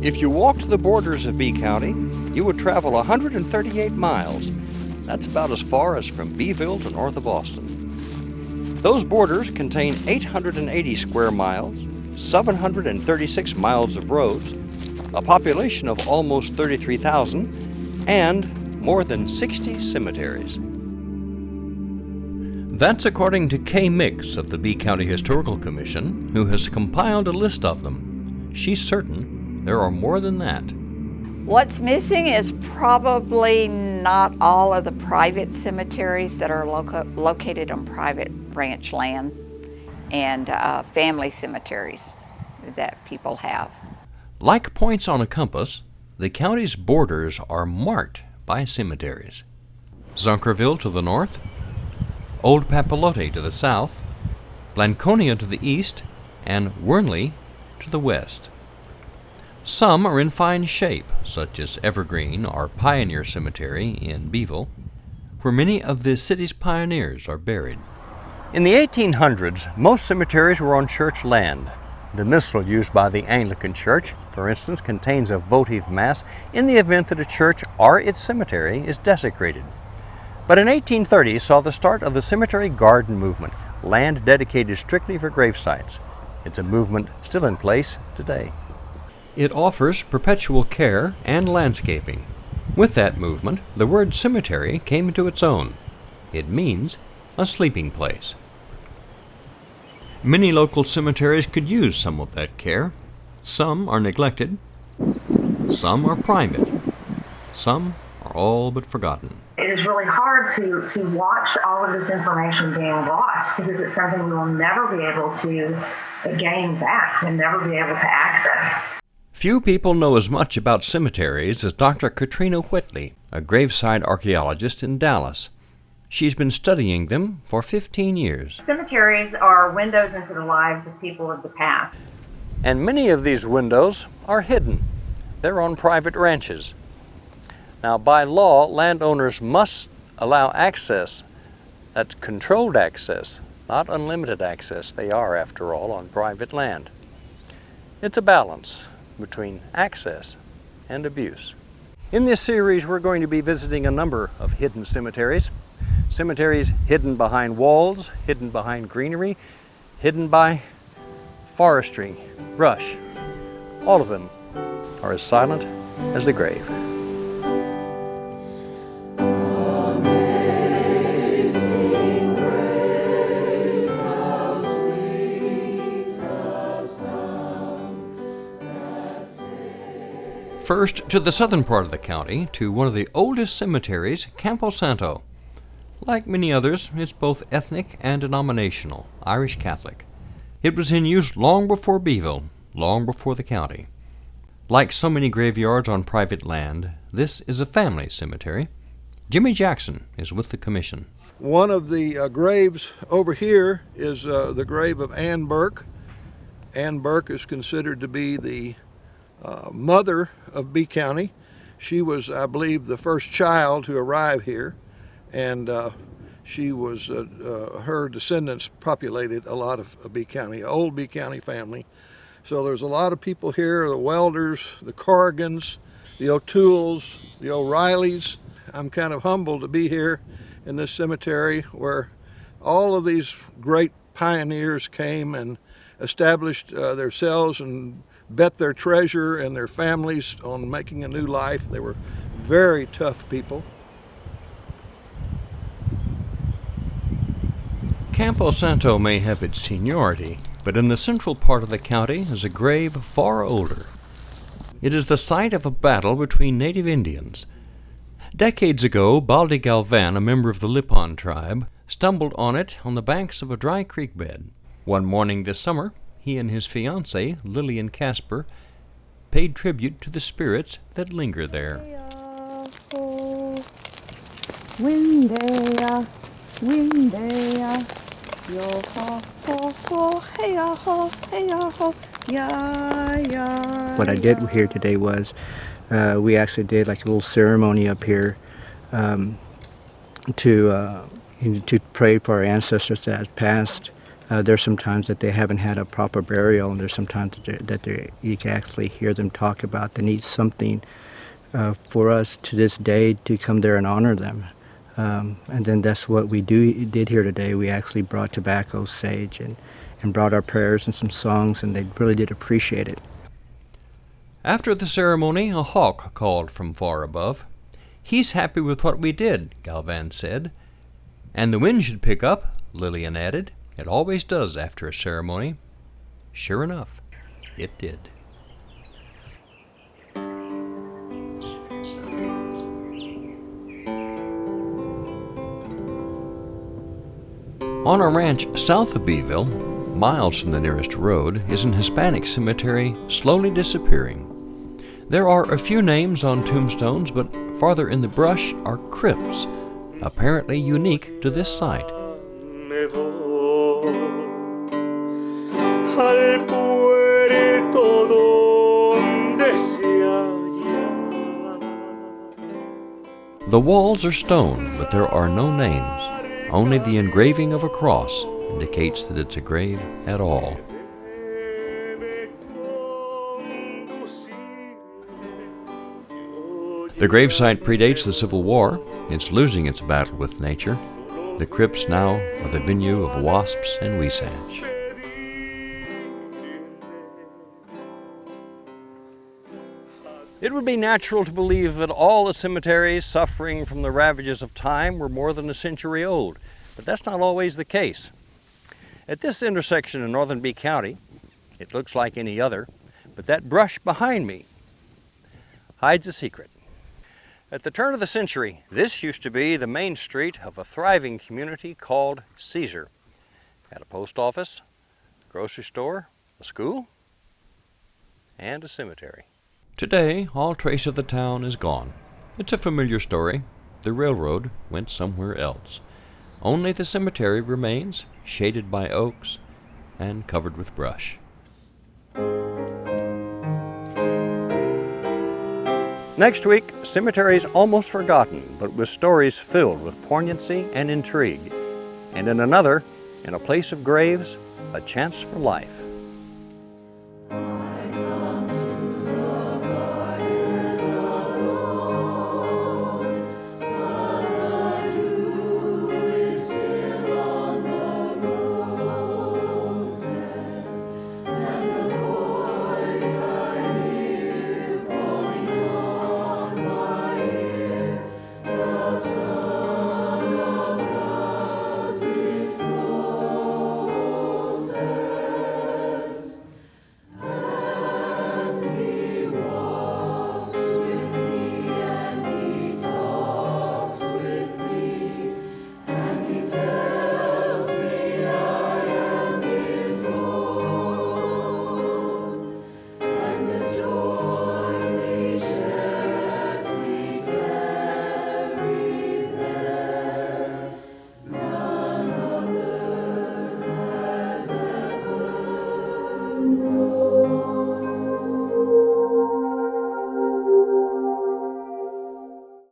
If you walked the borders of B County, you would travel 138 miles. That's about as far as from Beeville to north of Austin. Those borders contain 880 square miles, 736 miles of roads, a population of almost 33,000, and more than 60 cemeteries. That's according to Kay Mix of the B County Historical Commission, who has compiled a list of them. She's certain there are more than that. What's missing is probably not all of the private cemeteries that are located on private ranch land and family cemeteries that people have. Like points on a compass, the county's borders are marked by cemeteries. Zunkerville to the north, Old Papalote to the south, Blanconia to the east, and Wernley to the west. Some are in fine shape, such as Evergreen or Pioneer Cemetery in Beeville, where many of the city's pioneers are buried. In the 1800s, most cemeteries were on church land. The missal used by the Anglican Church, for instance, contains a votive mass in the event that a church or its cemetery is desecrated. But in 1830 saw the start of the cemetery garden movement, land dedicated strictly for grave sites. It's a movement still in place today. It offers perpetual care and landscaping. With that movement, the word cemetery came into its own. It means a sleeping place. Many local cemeteries could use some of that care. Some are neglected, some are private, some are all but forgotten. It is really hard to watch all of this information being lost because it's something we will never be able to gain back and never be able to access. Few people know as much about cemeteries as Dr. Katrina Whitley, a graveside archaeologist in Dallas. She's been studying them for 15 years. Cemeteries are windows into the lives of people of the past. And many of these windows are hidden. They're on private ranches. Now, by law, landowners must allow access. That's controlled access, not unlimited access. They are, after all, on private land. It's a balance between access and abuse. In this series, we're going to be visiting a number of hidden cemeteries. Cemeteries hidden behind walls, hidden behind greenery, hidden by forestry, brush. All of them are as silent as the grave. First, to the southern part of the county, to one of the oldest cemeteries, Campo Santo. Like many others, it's both ethnic and denominational, Irish Catholic. It was in use long before Beeville, long before the county. Like so many graveyards on private land, this is a family cemetery. Jimmy Jackson is with the commission. One of the graves over here is the grave of Ann Burke. Ann Burke is considered to be the mother of B County. She was, I believe, the first child to arrive here, and she was her descendants populated a lot of B County, old B County family. So there's a lot of people here: the Welders, the Corrigans, the O'Tooles, the O'Reillys. I'm kind of humbled to be here in this cemetery where all of these great pioneers came and established themselves and bet their treasure and their families on making a new life. They were very tough people. Campo Santo may have its seniority, but in the central part of the county is a grave far older. It is the site of a battle between native Indians. Decades ago, Baldi Galvan, a member of the Lipan tribe, stumbled on it on the banks of a dry creek bed. One morning this summer, he and his fiancée, Lillian Casper, paid tribute to the spirits that linger there. What I did here today was we actually did like a little ceremony up here to pray for our ancestors that had passed. There's some times that they haven't had a proper burial, and there's some times you can actually hear them talk about they need something for us to this day to come there and honor them. And then that's what we did here today. We actually brought tobacco, sage, and brought our prayers and some songs, and they really did appreciate it. After the ceremony, a hawk called from far above. "He's happy with what we did," Galvan said. "And the wind should pick up," Lillian added. "It always does after a ceremony." Sure enough, it did. On a ranch south of Beeville, miles from the nearest road, is an Hispanic cemetery slowly disappearing. There are a few names on tombstones, but farther in the brush are crypts, apparently unique to this site. The walls are stone, but there are no names. Only the engraving of a cross indicates that it's a grave at all. The gravesite predates the Civil War. It's losing its battle with nature. The crypts now are the venue of wasps and weasach. It would be natural to believe that all the cemeteries suffering from the ravages of time were more than a century old, but that's not always the case. At this intersection in northern B County, it looks like any other, but that brush behind me hides a secret. At the turn of the century, this used to be the main street of a thriving community called Caesar. Had a post office, a grocery store, a school, and a cemetery. Today, all trace of the town is gone. It's a familiar story. The railroad went somewhere else. Only the cemetery remains, shaded by oaks and covered with brush. Next week, Cemeteries Almost Forgotten, but with stories filled with poignancy and intrigue. And in another, In a Place of Graves, A Chance for Life.